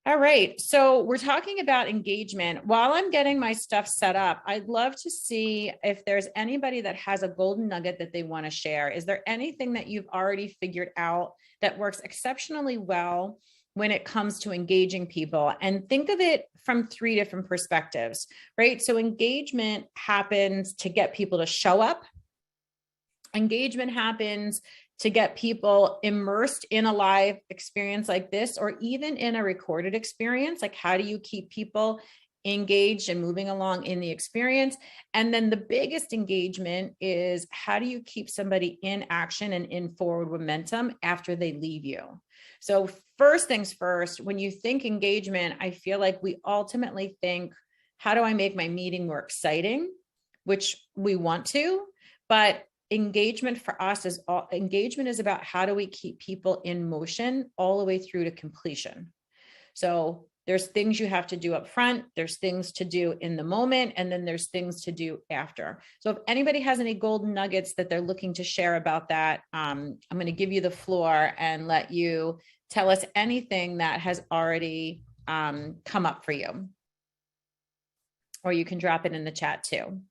All right. So we're talking about engagement. While I'm getting my stuff set up, I'd love to see if there's anybody that has a golden nugget that they want to share. Is there anything that you've already figured out that works exceptionally well when it comes to engaging people? And think of it from three different perspectives, right? So engagement happens to get people to show up. Engagement happens to get people immersed in a live experience like this, or even in a recorded experience. Like, how do you keep people engaged and moving along in the experience? And then the biggest engagement is, how do you keep somebody in action and in forward momentum after they leave you? So first things first, when you think engagement, I feel like we ultimately think, how do I make my meeting more exciting? Which we want to, but engagement for us is about how do we keep people in motion all the way through to completion. So there's things you have to do up front, there's things to do in the moment, and then there's things to do after. So if anybody has any golden nuggets that they're looking to share about that, I'm going to give you the floor and let you tell us anything that has already come up for you. Or you can drop it in the chat too.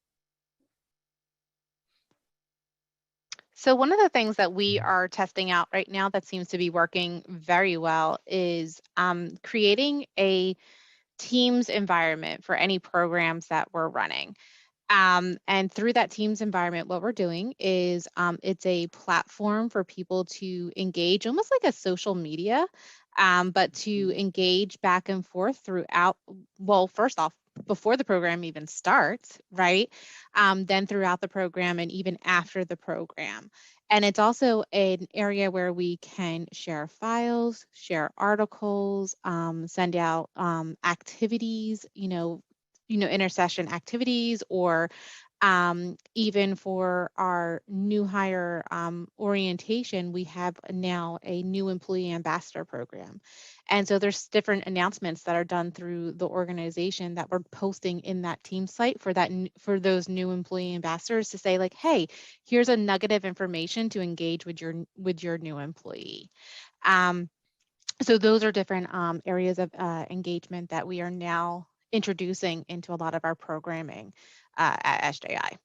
So one of the things that we are testing out right now that seems to be working very well is creating a Teams environment for any programs that we're running. And through that Teams environment, what we're doing is it's a platform for people to engage, almost like a social media, but to engage back and forth throughout, well, first off, before the program even starts, right? Then throughout the program and even after the program. And it's also an area where we can share files, share articles, send out activities, intersession activities, or even for our new hire orientation, we have now a new employee ambassador program. And so there's different announcements that are done through the organization that we're posting in that team site for those new employee ambassadors to say, like, hey, here's a nugget of information to engage with your new employee. So those are different areas of engagement that we are now introducing into a lot of our programming at SJI.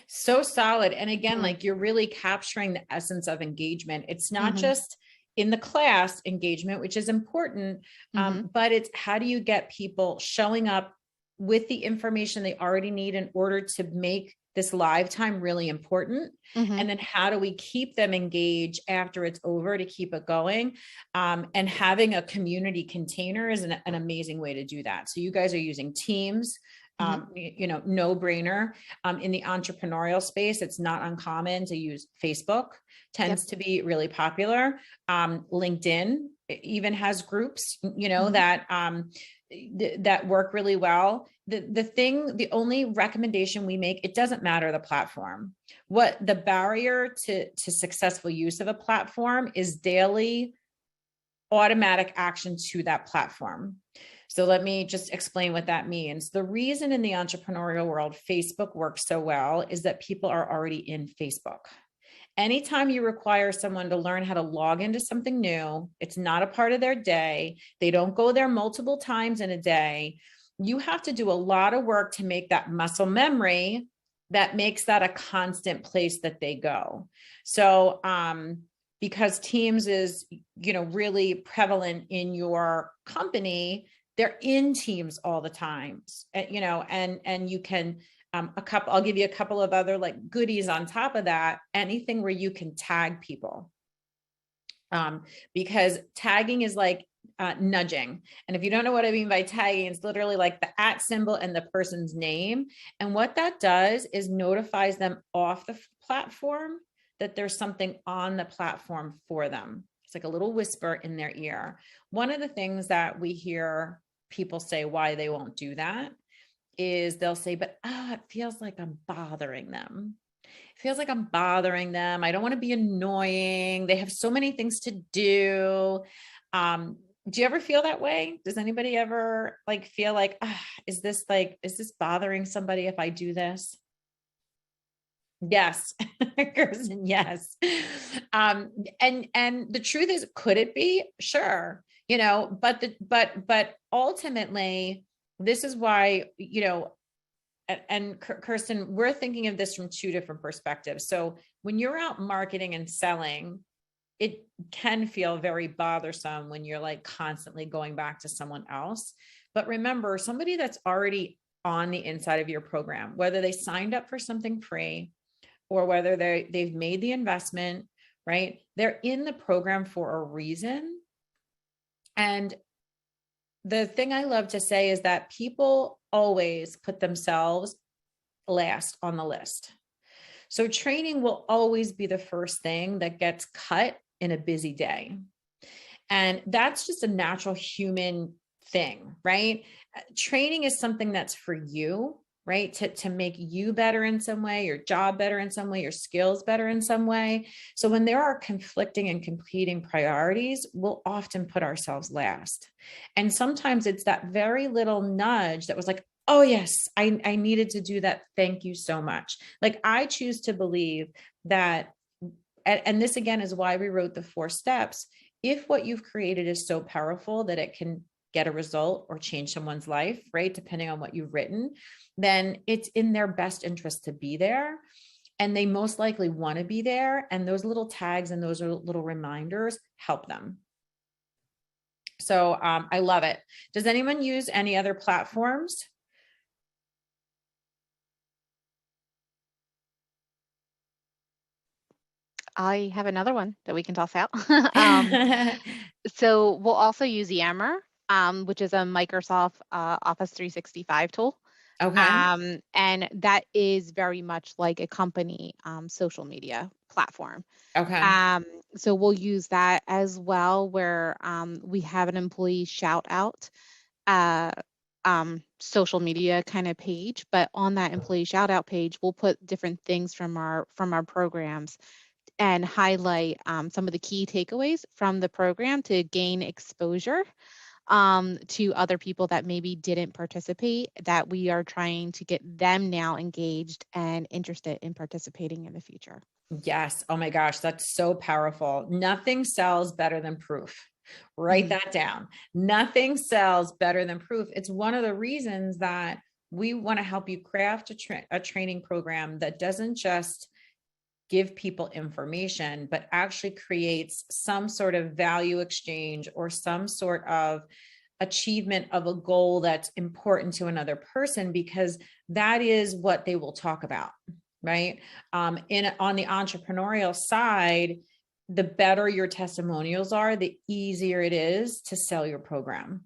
So solid. And again, like, you're really capturing the essence of engagement. It's not just in the class engagement, which is important, but it's how do you get people showing up with the information they already need in order to make this live time really important. And then how do we keep them engaged after it's over to keep it going? And having a community container is an amazing way to do that. So you guys are using Teams. No brainer. In the entrepreneurial space, it's not uncommon to use Facebook, tends to be really popular. LinkedIn even has groups, that work really well. The only recommendation we make, it doesn't matter the platform. What the barrier to successful use of a platform is daily automatic action to that platform. So let me just explain what that means. The reason in the entrepreneurial world Facebook works so well is that people are already in Facebook. Anytime you require someone to learn how to log into something new, it's not a part of their day. They don't go there multiple times in a day. You have to do a lot of work to make that muscle memory that makes that a constant place that they go. So, because Teams is, really prevalent in your company, they're in Teams all the time, and you can, I'll give you a couple of other like goodies on top of that. Anything where you can tag people, because tagging is like nudging. And if you don't know what I mean by tagging, it's literally like the @ symbol and the person's name. And what that does is notifies them off the platform that there's something on the platform for them. It's like a little whisper in their ear. One of the things that we hear people say why they won't do that is they'll say, but it feels like I'm bothering them. It feels like I'm bothering them. I don't want to be annoying. They have so many things to do. Do you ever feel that way? Does anybody ever feel like, is this bothering somebody if I do this? Yes. Kirsten, yes. And the truth is, could it be? Sure. but ultimately, this is why, and Kirsten, we're thinking of this from two different perspectives. So when you're out marketing and selling, it can feel very bothersome when you're like constantly going back to someone else. But remember, somebody that's already on the inside of your program, whether they signed up for something free or whether they've made the investment, right? They're in the program for a reason. And the thing I love to say is that people always put themselves last on the list. So training will always be the first thing that gets cut in a busy day. And that's just a natural human thing, right? Training is something that's for you, right? To make you better in some way, your job better in some way, your skills better in some way. So when there are conflicting and competing priorities, we'll often put ourselves last. And sometimes it's that very little nudge that was like, oh yes, I needed to do that. Thank you so much. Like I choose to believe that, and this again is why we wrote the 4 steps. If what you've created is so powerful that it can get a result or change someone's life, right? Depending on what you've written, then it's in their best interest to be there. And they most likely want to be there. And those little tags and those little reminders help them. So I love it. Does anyone use any other platforms? I have another one that we can toss out. So we'll also use Yammer, which is a Microsoft Office 365 tool. Okay. And that is very much like a company social media platform. Okay. So we'll use that as well, where we have an employee shout out social media kind of page, but on that employee shout out page, we'll put different things from our programs and highlight some of the key takeaways from the program to gain exposure to other people that maybe didn't participate, that we are trying to get them now engaged and interested in participating in the future. Yes. Oh my gosh, that's so powerful. Nothing sells better than proof. Write that down. Nothing sells better than proof. It's one of the reasons that we want to help you craft a training program that doesn't just give people information, but actually creates some sort of value exchange or some sort of achievement of a goal that's important to another person, because that is what they will talk about, right? On the entrepreneurial side, the better your testimonials are, the easier it is to sell your program.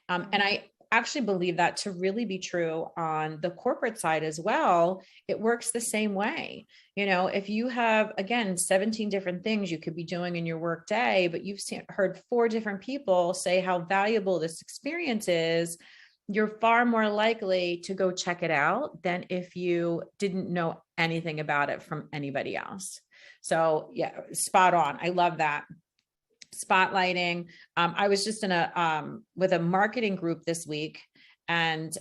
And I actually believe that to really be true on the corporate side as well. It works the same way. If you have, again, 17 different things you could be doing in your work day, but you've heard 4 different people say how valuable this experience is, you're far more likely to go check it out than if you didn't know anything about it from anybody else. So yeah, spot on. I love that. Spotlighting. I was just in with a marketing group this week, and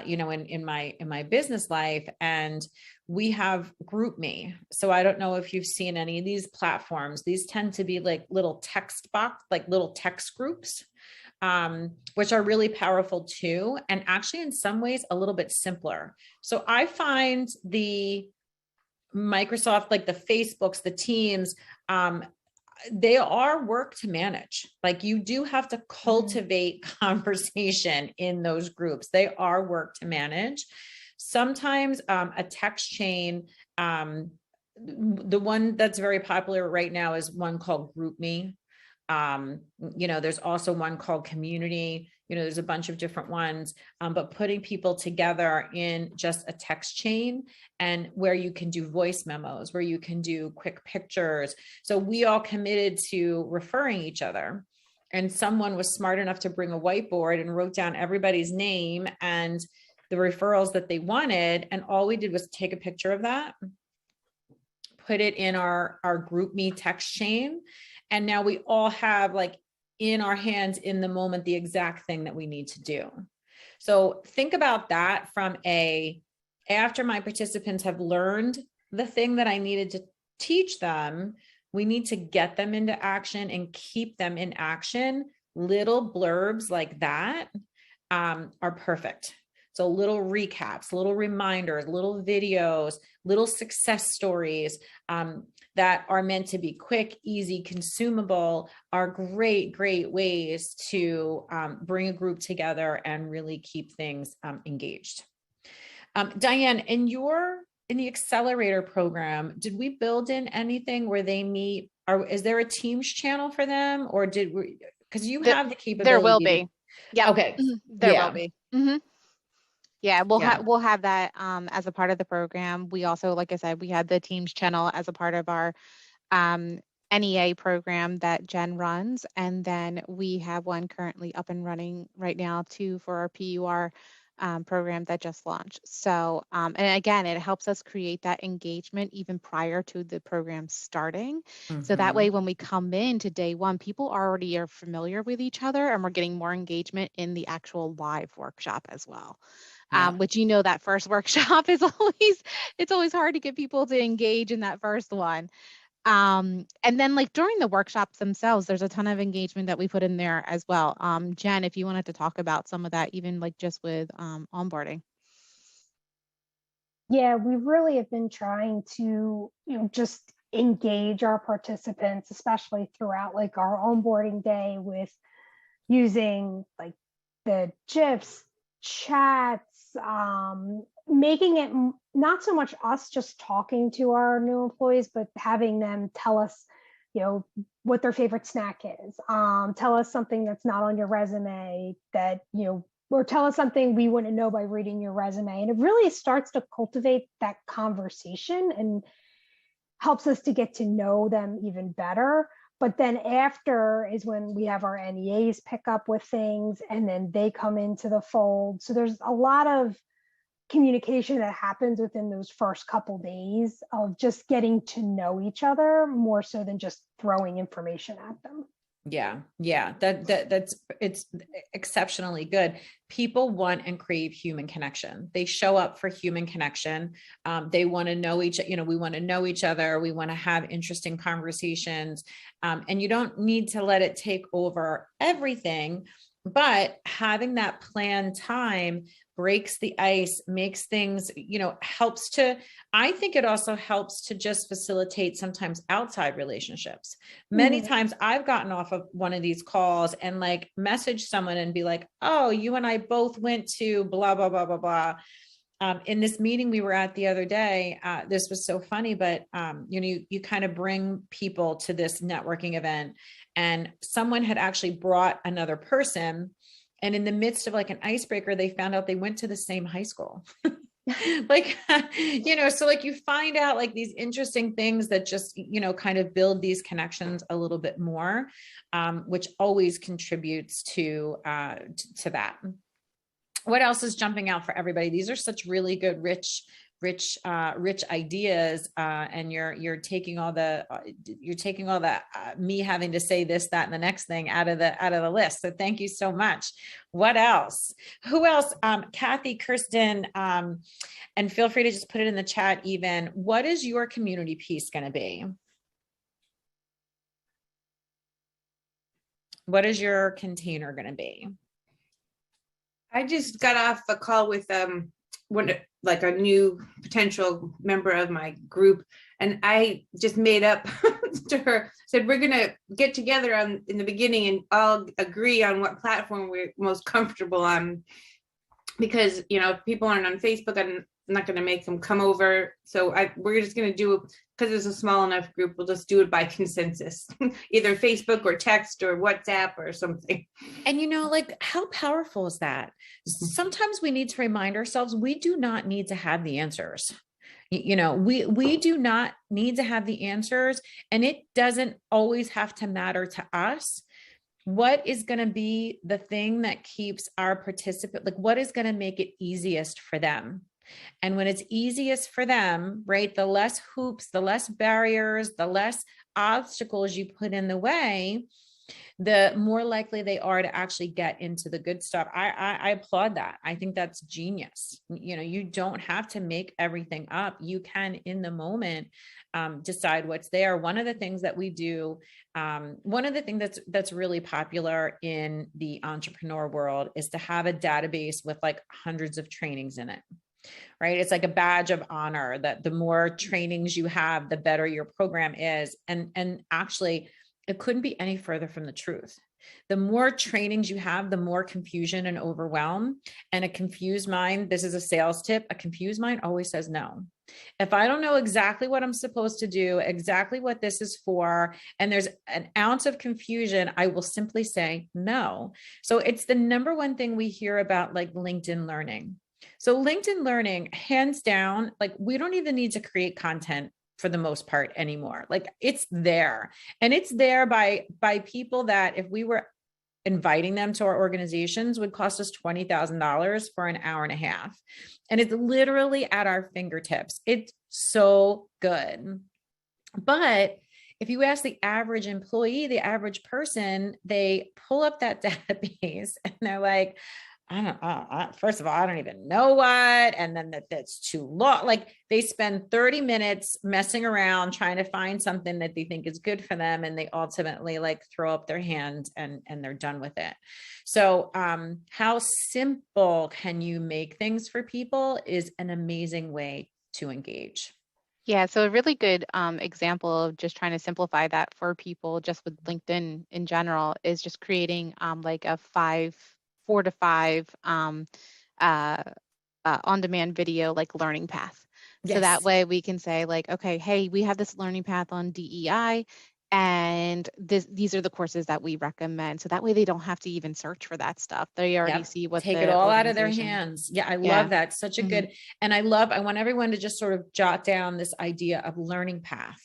in my business life, and we have GroupMe. So I don't know if you've seen any of these platforms. These tend to be like little text box, like little text groups, which are really powerful too, and actually in some ways a little bit simpler. So I find the Microsoft, like the Facebooks, the Teams, they are work to manage. Like you do have to cultivate conversation in those groups. They are work to manage. Sometimes a text chain, the one that's very popular right now is one called GroupMe. There's also one called Community. There's a bunch of different ones, but putting people together in just a text chain, and where you can do voice memos, where you can do quick pictures. So we all committed to referring each other, and someone was smart enough to bring a whiteboard and wrote down everybody's name and the referrals that they wanted. And all we did was take a picture of that, put it in our GroupMe text chain. And now we all have, like, in our hands in the moment, the exact thing that we need to do. So think about that from after my participants have learned the thing that I needed to teach them, we need to get them into action and keep them in action little blurbs like that are perfect. So little recaps, little reminders, little videos, little success stories that are meant to be quick, easy, consumable are great, great ways to bring a group together and really keep things engaged. Diane, in the accelerator program, did we build in anything where they meet? Or is there a Teams channel for them, or did we? Because you have the capability. There will be. Yeah. Okay. There will be. Yeah, we'll have that as a part of the program. We also, like I said, we had the Teams channel as a part of our NEA program that Jen runs, and then we have one currently up and running right now too for our PUR program that just launched. So, and again, it helps us create that engagement even prior to the program starting. So that way, when we come in to day one, people already are familiar with each other, and we're getting more engagement in the actual live workshop as well. Which, you know, that first workshop is it's always hard to get people to engage in that first one. And then like during the workshops themselves, there's a ton of engagement that we put in there as well. Jen, if you wanted to talk about some of that, even like just with onboarding. Yeah, we really have been trying to, just engage our participants, especially throughout like our onboarding day, with using like the GIFs, chats, making it not so much us just talking to our new employees, but having them tell us, what their favorite snack is. Tell us something that's not on your resume that, or tell us something we wouldn't know by reading your resume. And it really starts to cultivate that conversation and helps us to get to know them even better. But then after is when we have our NEAs pick up with things, and then they come into the fold. So there's a lot of communication that happens within those first couple days of just getting to know each other more so than just throwing information at them. Yeah. It's exceptionally good. People want and crave human connection. They show up for human connection. They want to know we want to know each other. We want to have interesting conversations. And you don't need to let it take over everything, but having that planned time breaks the ice, makes things, I think it also helps to just facilitate sometimes outside relationships. Many times I've gotten off of one of these calls and like message someone and be like, oh, you and I both went to blah, blah, blah, blah, blah. In this meeting we were at the other day, this was so funny, but you kind of bring people to this networking event, and someone had actually brought another person. And in the midst of like an icebreaker, they found out they went to the same high school. So like you find out like these interesting things that just, kind of build these connections a little bit more, which always contributes to that. What else is jumping out for everybody? These are such really good, rich ideas, and you're taking all the me having to say this, that, and the next thing out of the list. So thank you so much. What else? Who else? Kathy, Kirsten, and feel free to just put it in the chat. Even, what is your community piece going to be? What is your container going to be? I just got off a call with like a new potential member of my group, and I just made up to her, said we're gonna get together in the beginning and all agree on what platform we're most comfortable on, because if people aren't on Facebook, I'm not going to make them come over. So we're just going to do, because it's a small enough group, we'll just do it by consensus, either Facebook or text or WhatsApp or something. And like, how powerful is that? Sometimes we need to remind ourselves, we do not need to have the answers. We do not need to have the answers, and it doesn't always have to matter to us. What is going to be the thing that keeps our participant, like what is going to make it easiest for them? And when it's easiest for them, right, the less hoops, the less barriers, the less obstacles you put in the way, the more likely they are to actually get into the good stuff. I applaud that. I think that's genius. You know, you don't have to make everything up. You can, in the moment, decide what's there. One of the things that we do, one of the things that's really popular in the entrepreneur world is to have a database with like hundreds of trainings in it. Right? It's like a badge of honor that the more trainings you have, the better your program is. And actually, it couldn't be any further from the truth. The more trainings you have, the more confusion and overwhelm. And a confused mind, this is a sales tip, a confused mind always says no. If I don't know exactly what I'm supposed to do, exactly what this is for, and there's an ounce of confusion, I will simply say no. So it's the number one thing we hear about like LinkedIn Learning. So LinkedIn Learning, hands down, like we don't even need to create content for the most part anymore. Like it's there, and it's there by people that if we were inviting them to our organizations would cost us $20,000 for an hour and a half. And it's literally at our fingertips. It's so good. But if you ask the average employee, the average person, they pull up that database and they're like, first of all, I don't even know what, and then that's too long. Like they spend 30 minutes messing around trying to find something that they think is good for them. And they ultimately like throw up their hands and they're done with it. So how simple can you make things for people is an amazing way to engage. Yeah, so a really good example of just trying to simplify that for people just with LinkedIn in general is just creating like a 4 to 5 on-demand video like learning path. Yes. So that way we can say like, okay, hey, we have this learning path on DEI and these are the courses that we recommend. So that way they don't have to even search for that stuff. They already see what take the it all out of their organization- hands. Yeah, I love that. Such a good, and I want everyone to just sort of jot down this idea of learning path.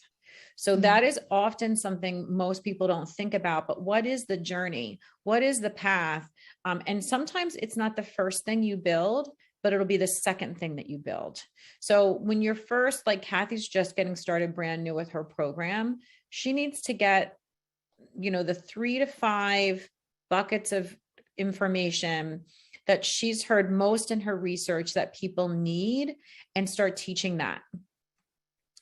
So that is often something most people don't think about, but what is the journey? What is the path? And sometimes it's not the first thing you build, but it'll be the second thing that you build. So when you're first, like Kathy's just getting started brand new with her program, she needs to get, you know, the 3 to 5 buckets of information that she's heard most in her research that people need and start teaching that.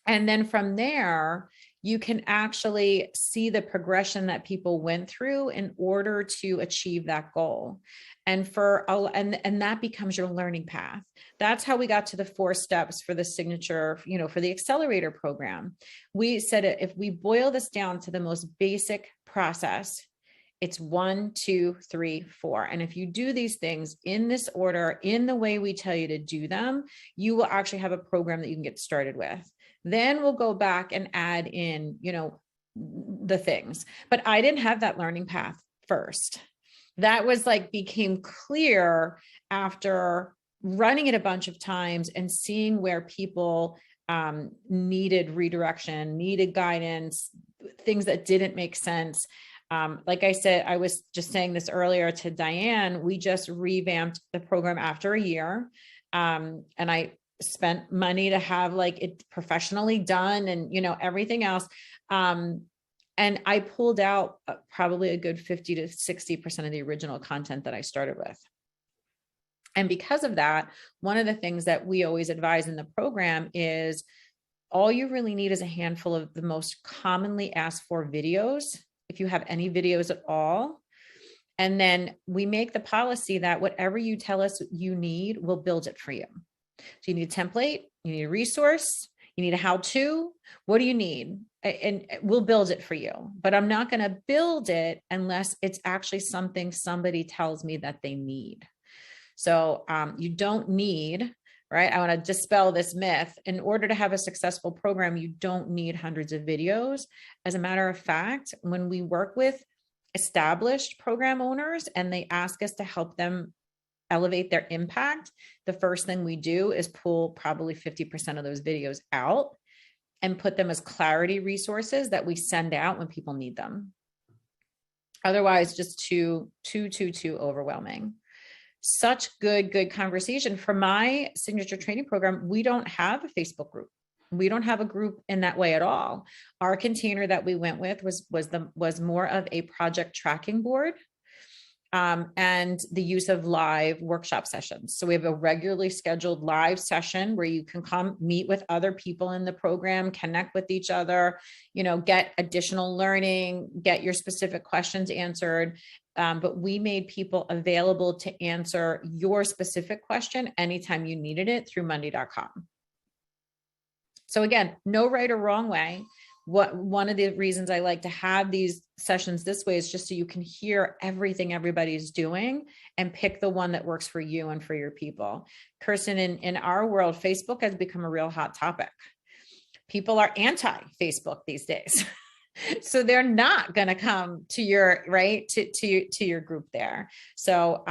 And then from there, you can actually see the progression that people went through in order to achieve that goal. And and that becomes your learning path. That's how we got to the 4 steps for the signature, you know, for the accelerator program. We said if we boil this down to the most basic process, it's 1, 2, 3, 4. And if you do these things in this order, in the way we tell you to do them, you will actually have a program that you can get started with. Then we'll go back and add in, you know, the things. But I didn't have that learning path first. That was like became clear after running it a bunch of times and seeing where people needed redirection, needed guidance, things that didn't make sense. Like I said, I was just saying this earlier to Diane, we just revamped the program after a year. And I spent money to have like it professionally done and, you know, everything else. And I pulled out probably a good 50 to 60% of the original content that I started with. And because of that, one of the things that we always advise in the program is all you really need is a handful of the most commonly asked for videos, if you have any videos at all. And then we make the policy that whatever you tell us you need, we'll build it for you. So you need a template, you need a resource, you need a how-to. What do you need? And we'll build it for you. But I'm not going to build it unless it's actually something somebody tells me that they need. So you don't need, right? I want to dispel this myth. In order to have a successful program, you don't need hundreds of videos. As a matter of fact, when we work with established program owners and they ask us to help them elevate their impact, the first thing we do is pull probably 50% of those videos out and put them as clarity resources that we send out when people need them. Otherwise, just too overwhelming. Such good conversation. For my signature training program, we don't have a Facebook group. We don't have a group in that way at all. Our container that we went with was more of a project tracking board, and the use of live workshop sessions. So we have a regularly scheduled live session where you can come meet with other people in the program, connect with each other, get additional learning, get your specific questions answered. But we made people available to answer your specific question anytime you needed it through Monday.com. So again, no right or wrong way. One of the reasons I like to have these sessions this way is just so you can hear everything everybody's doing and pick the one that works for you and for your people. Kirsten, in our world, Facebook has become a real hot topic. People are anti-Facebook these days. So they're not going to come to your to your group there. So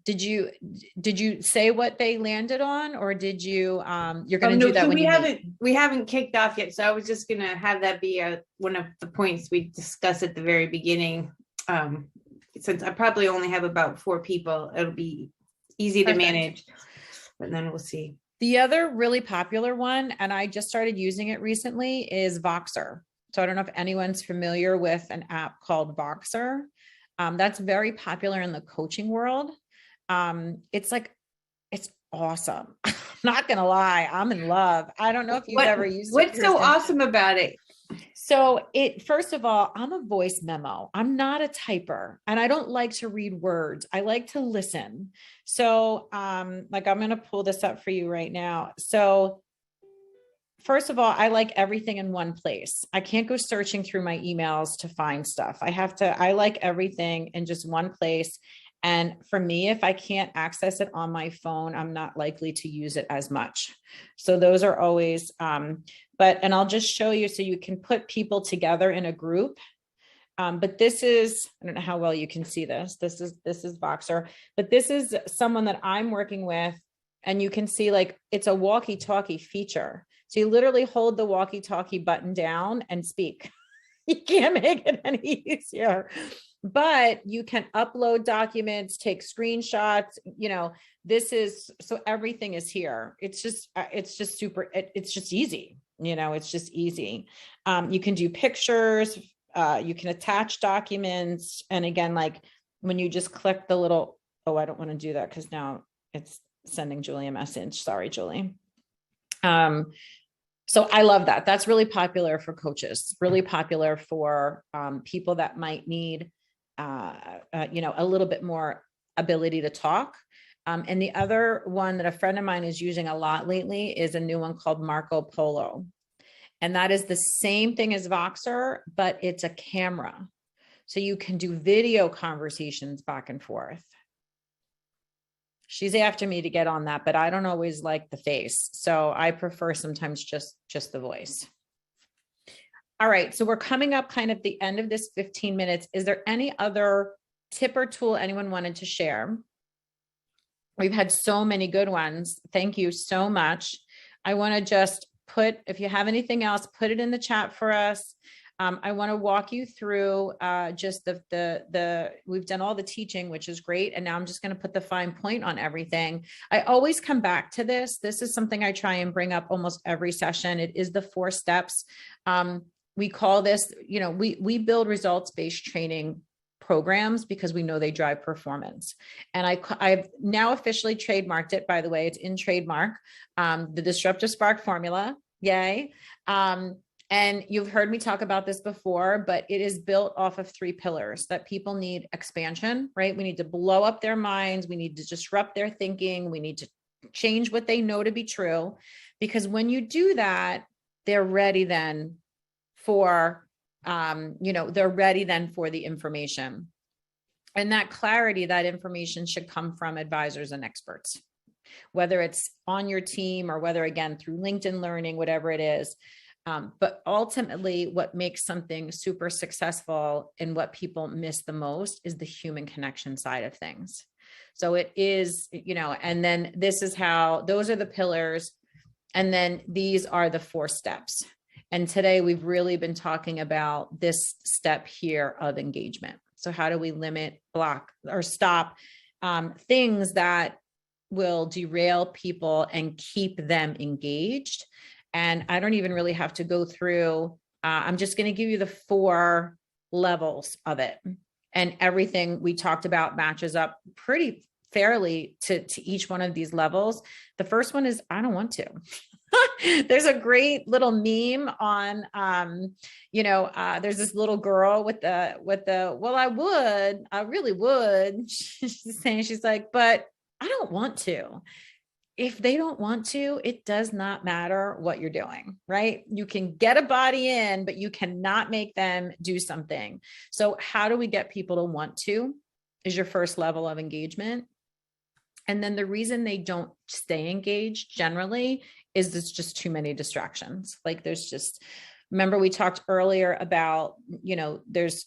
did you say what they landed on, or did you you're going to do that? So we haven't kicked off yet. So I was just going to have that be one of the points we discussed at the very beginning. Since I probably only have about 4 people, it'll be easy to manage, but then we'll see. The other really popular one, and I just started using it recently, is Voxer. So I don't know if anyone's familiar with an app called Voxer. That's very popular in the coaching world. It's awesome. I'm not going to lie. I'm in love. I don't know if you've ever used it. What's so awesome about it? So first of all, I'm a voice memo. I'm not a typer, and I don't like to read words. I like to listen. So I'm going to pull this up for you right now. So first of all, I like everything in one place. I can't go searching through my emails to find stuff. I like everything in just one place. And for me, if I can't access it on my phone, I'm not likely to use it as much. So those are always, and I'll just show you so you can put people together in a group. But this is, I don't know how well you can see this. This is Voxer, but this is someone that I'm working with, and you can see it's a walkie-talkie feature. So you literally hold the walkie-talkie button down and speak. You can't make it any easier, but you can upload documents, take screenshots, so everything is here. It's just super, it's just easy. It's just easy. You can do pictures, you can attach documents. And again, when you just click the little, I don't want to do that because now it's sending Julie a message. Sorry, Julie. So I love that. That's really popular for coaches, really popular for people that might need, a little bit more ability to talk. And the other one that a friend of mine is using a lot lately is a new one called Marco Polo. And that is the same thing as Voxer, but it's a camera. So you can do video conversations back and forth. She's after me to get on that, but I don't always like the face. So I prefer sometimes just the voice. All right. So we're coming up kind of the end of this 15 minutes. Is there any other tip or tool anyone wanted to share? We've had so many good ones. Thank you so much. I want to just if you have anything else, put it in the chat for us. I want to walk you through just we've done all the teaching, which is great. And now I'm just going to put the fine point on everything. I always come back to this. This is something I try and bring up almost every session. It is the 4 steps. We call this, we build results-based training programs because we know they drive performance. And I've now officially trademarked it, by the way. It's in trademark, the Disruptive Spark formula. Yay. And you've heard me talk about this before, but it is built off of 3 pillars that people need expansion, right? We need to blow up their minds. We need to disrupt their thinking. We need to change what they know to be true, because when you do that, they're ready then for, they're ready then for the information. And that clarity, that information should come from advisors and experts, whether it's on your team or whether, again, through LinkedIn Learning, whatever it is. But ultimately, what makes something super successful and what people miss the most is the human connection side of things. So it is, and then this is how, those are the pillars. And then these are the 4 steps. And today we've really been talking about this step here of engagement. So how do we limit, block, or stop things that will derail people and keep them engaged? And I don't even really have to go through, I'm just going to give you the 4 levels of it. And everything we talked about matches up pretty fairly to each one of these levels. The first one is, I don't want to. There's a great little meme on, there's this little girl with the, well, I really would. She's saying, she's like, but I don't want to. If they don't want to, it does not matter what you're doing, right? You can get a body in, but you cannot make them do something. So how do we get people to want to is your first level of engagement. And then the reason they don't stay engaged generally is there's just too many distractions. Like there's just, remember we talked earlier about, there's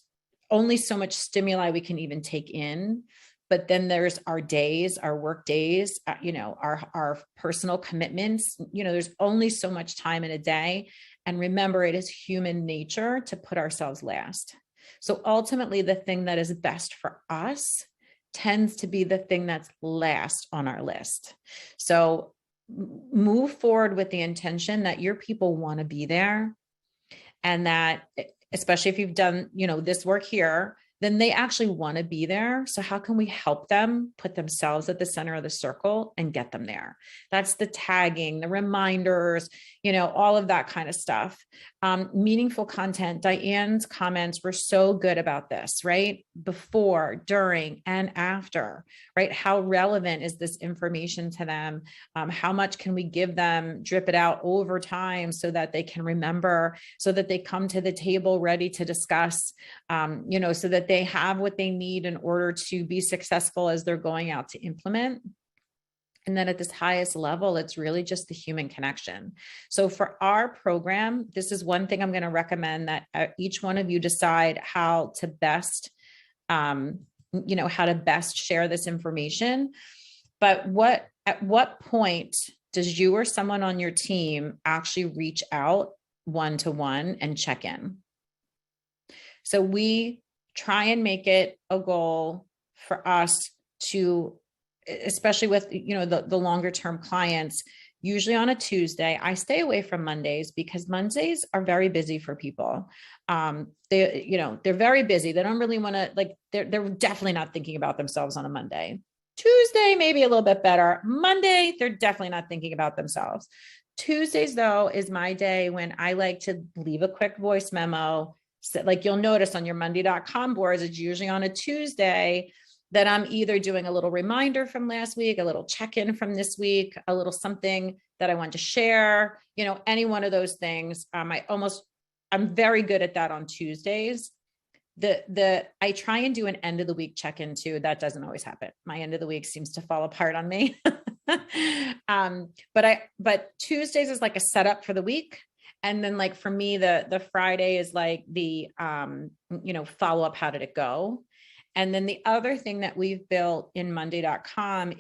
only so much stimuli we can even take in. But then there's our days, our work days, our personal commitments, there's only so much time in a day. And remember, it is human nature to put ourselves last. So ultimately, the thing that is best for us tends to be the thing that's last on our list. So move forward with the intention that your people want to be there. And that, especially if you've done, this work here, then they actually want to be there. So how can we help them put themselves at the center of the circle and get them there? That's the tagging, the reminders, all of that kind of stuff. Meaningful content. Diane's comments were so good about this, right? Before, during, and after, right? How relevant is this information to them? How much can we give them, drip it out over time so that they can remember, so that they come to the table ready to discuss, so that they have what they need in order to be successful as they're going out to implement. And then at this highest level, it's really just the human connection. So for our program, this is one thing I'm going to recommend, that each one of you decide how to best, how to best share this information. But at what point does you or someone on your team actually reach out one-to-one and check in? So we try and make it a goal for us to, especially with, the longer term clients, usually on a Tuesday. I stay away from Mondays because Mondays are very busy for people. They're very busy. They don't really want to, they're definitely not thinking about themselves on a Monday. Tuesday, maybe a little bit better. Monday, they're definitely not thinking about themselves. Tuesdays, though, is my day when I like to leave a quick voice memo. So, you'll notice on your Monday.com boards, it's usually on a Tuesday that I'm either doing a little reminder from last week, a little check-in from this week, a little something that I want to share, any one of those things. I'm very good at that on Tuesdays. I try and do an end of the week check-in too. That doesn't always happen. My end of the week seems to fall apart on me. But Tuesdays is like a setup for the week. And then for me, the Friday is the, follow up, how did it go? And then the other thing that we've built in Monday.com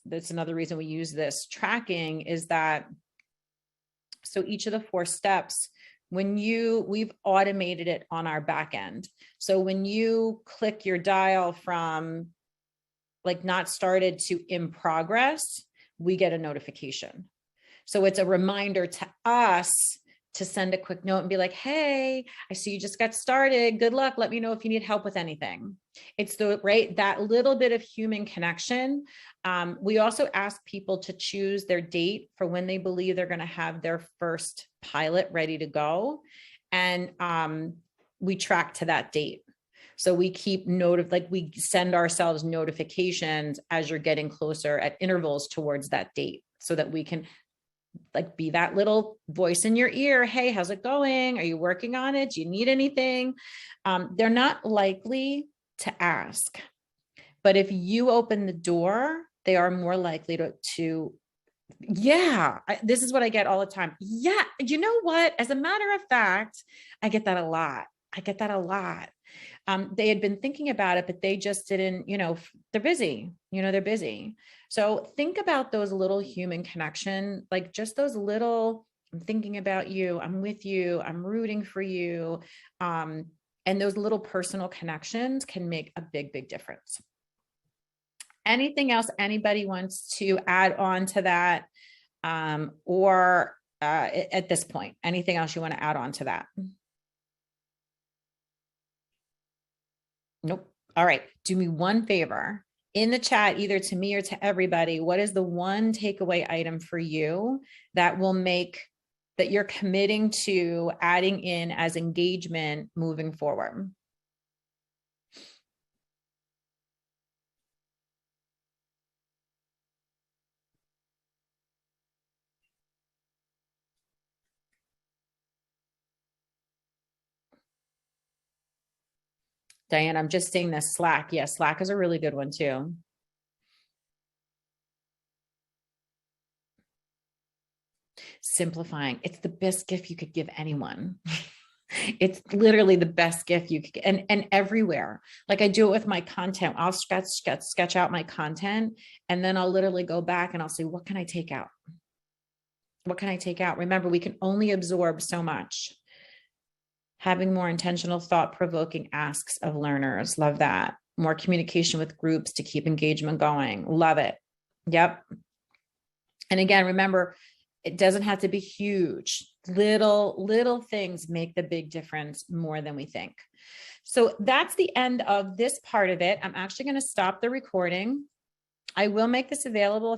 that's another reason we use this tracking, is that, so each of the 4 steps, we've automated it on our back end. So when you click your dial from not started to in progress, we get a notification. So it's a reminder to us to send a quick note and be like, hey, I see you just got started. Good luck. Let me know if you need help with anything. It's that little bit of human connection. We also ask people to choose their date for when they believe they're going to have their first pilot ready to go. And we track to that date. So we keep note of, we send ourselves notifications as you're getting closer at intervals towards that date, so that we can be that little voice in your ear. Hey, how's it going? Are you working on it? Do you need anything? They're not likely to ask, but if you open the door, they are more likely to this is what I get all the time. Yeah. You know what? As a matter of fact, I get that a lot. They had been thinking about it, but they just didn't, they're busy, they're busy. So think about those little human connection, just those little, I'm thinking about you, I'm with you, I'm rooting for you. And those little personal connections can make a big, big difference. Anything else anybody wants to add on to that? Or at this point. Anything else you want to add on to that? Nope. All right. Do me one favor in the chat, either to me or to everybody. What is the one takeaway item for you that will make that you're committing to adding in as engagement moving forward? Diane, I'm just saying this Slack. Yes, Slack is a really good one too. Simplifying. It's the best gift you could give anyone. It's literally the best gift you could get, and everywhere. Like I do it with my content. I'll sketch out my content, and then I'll literally go back and I'll say, what can I take out? What can I take out? Remember, we can only absorb so much. Having more intentional, thought-provoking asks of learners. Love that. More communication with groups to keep engagement going. Love it. Yep. And again, remember, it doesn't have to be huge. Little things make the big difference more than we think. So that's the end of this part of it. I'm actually going to stop the recording. I will make this available